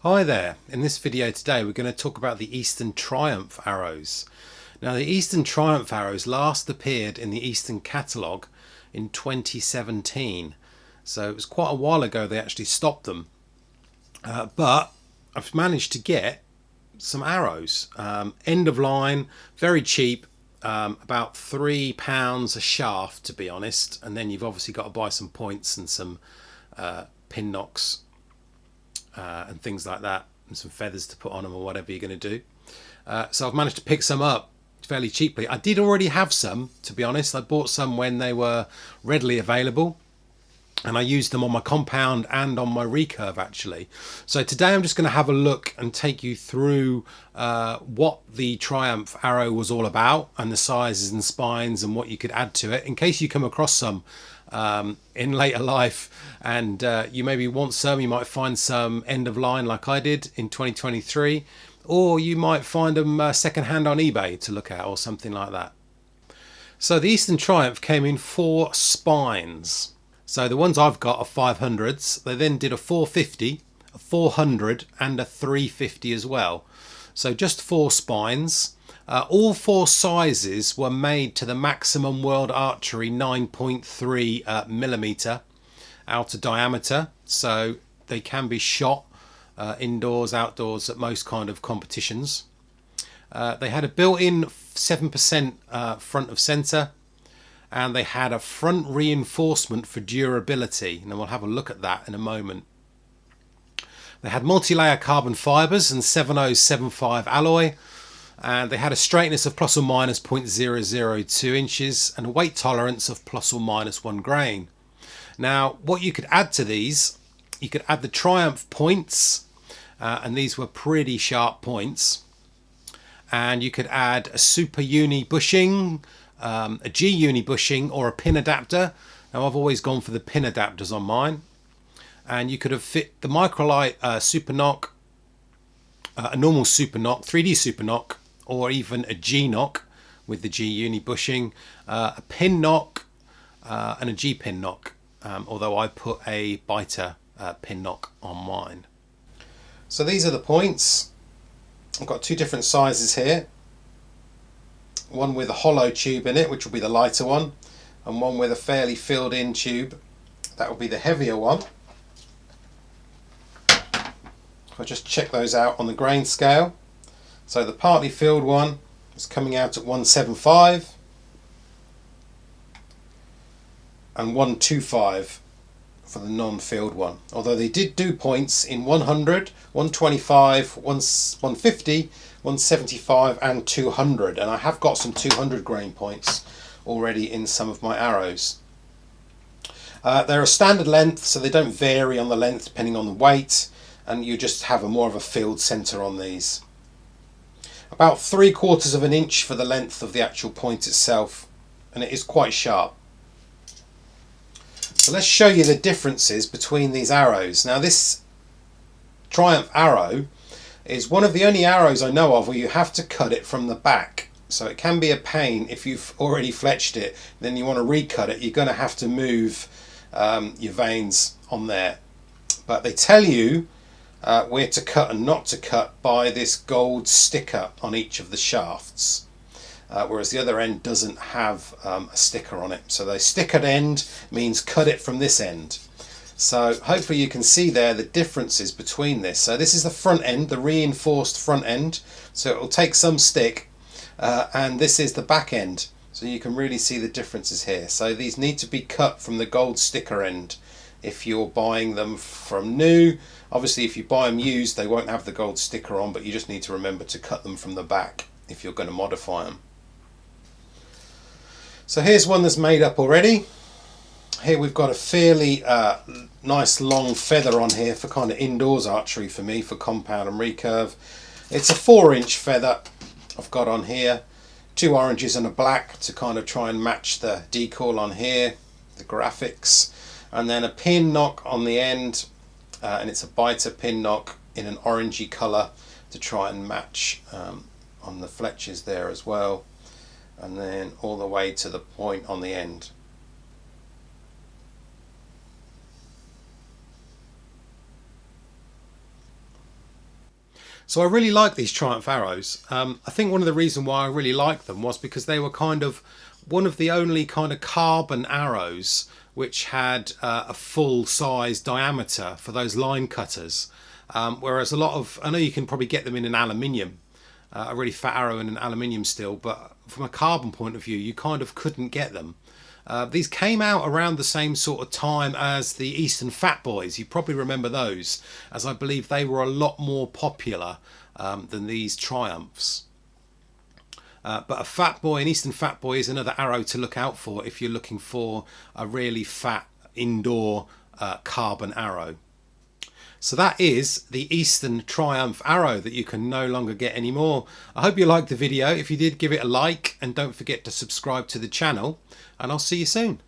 Hi there, in this video today we're going to talk about the Easton Triumph arrows. Now the Easton Triumph arrows last appeared in the Easton catalogue in 2017, so it was quite a while ago they actually stopped them, but I've managed to get some arrows, end of line, very cheap, about £3 a shaft to be honest, and then you've obviously got to buy some points and some pin knocks and things like that, and some feathers to put on them or whatever you're going to do. So I've managed to pick some up fairly cheaply. I did already have some, to be honest. I bought some when they were readily available, and I used them on my compound and on my recurve actually. So today I'm just going to have a look and take you through what the Triumph arrow was all about, and the sizes and spines and what you could add to it in case you come across some in later life, and you maybe want some. You might find some end of line like I did in 2023, or you might find them second hand on eBay to look at or something like that. So the Easton Triumph came in 4 spines. So the ones I've got are 500s. They then did a 450, a 400 and a 350 as well. So just 4 spines. All 4 sizes were made to the maximum world archery 9.3 millimeter outer diameter, so they can be shot indoors, outdoors at most kind of competitions. They had a built-in 7% front of center, and they had a front reinforcement for durability, and we'll have a look at that in a moment. They had multi-layer carbon fibers and 7075 alloy, and they had a straightness of plus or minus 0.002 inches and a weight tolerance of plus or minus 1 grain. Now what you could add to these, you could add the Triumph points, and these were pretty sharp points, and you could add a super uni bushing, a G uni bushing, or a pin adapter. Now I've always gone for the pin adapters on mine, and you could have fit the microlight super knock, a normal super knock, 3D super knock, or even a G knock with the G uni bushing, a pin knock, and a G pin knock, although I put a biter pin knock on mine. So these are the points. I've got 2 different sizes here, one with a hollow tube in it, which will be the lighter one, and one with a fairly filled in tube, that will be the heavier one. I'll just check those out on the grain scale. So the partly filled one is coming out at 175 and 125 for the non-filled one. Although they did do points in 100, 125, 150, 175 and 200, and I have got some 200 grain points already in some of my arrows. They're a standard length, so they don't vary on the length depending on the weight, and you just have more of a filled center on these. About 3/4 of an inch for the length of the actual point itself, and it is quite sharp. So let's show you the differences between these arrows. Now this Triumph arrow is one of the only arrows I know of where you have to cut it from the back, so it can be a pain if you've already fletched it, then you want to recut it. You're going to have to move your vanes on there, but they tell you where to cut and not to cut by this gold sticker on each of the shafts, whereas the other end doesn't have a sticker on it. So the stickered end means cut it from this end. So hopefully you can see there the differences between this. So this is the front end, the reinforced front end, so it will take some stick, and this is the back end, so you can really see the differences here. So these need to be cut from the gold sticker end if you're buying them from new. Obviously if you buy them used they won't have the gold sticker on, but you just need to remember to cut them from the back if you're going to modify them. So here's one that's made up already. Here we've got a fairly nice long feather on here for kind of indoors archery for me, for compound and recurve. It's a 4-inch feather I've got on here, 2 oranges and a black to kind of try and match the decal on here, the graphics, and then a pin knock on the end, and it's a biter pin knock in an orangey colour to try and match on the fletches there as well, and then all the way to the point on the end. So I really like these Triumph arrows. I think one of the reasons why I really liked them was because they were kind of one of the only kind of carbon arrows which had a full size diameter for those line cutters. Whereas a lot of, I know you can probably get them in an aluminium, a really fat arrow in an aluminium steel, but from a carbon point of view you kind of couldn't get them. These came out around the same sort of time as the Easton Fat Boys. You probably remember those, as I believe they were a lot more popular than these Triumphs. But a Fat Boy, an Easton Fat Boy, is another arrow to look out for if you're looking for a really fat indoor carbon arrow. So that is the Easton Triumph arrow that you can no longer get anymore. I hope you liked the video. If you did, give it a like and don't forget to subscribe to the channel, and I'll see you soon.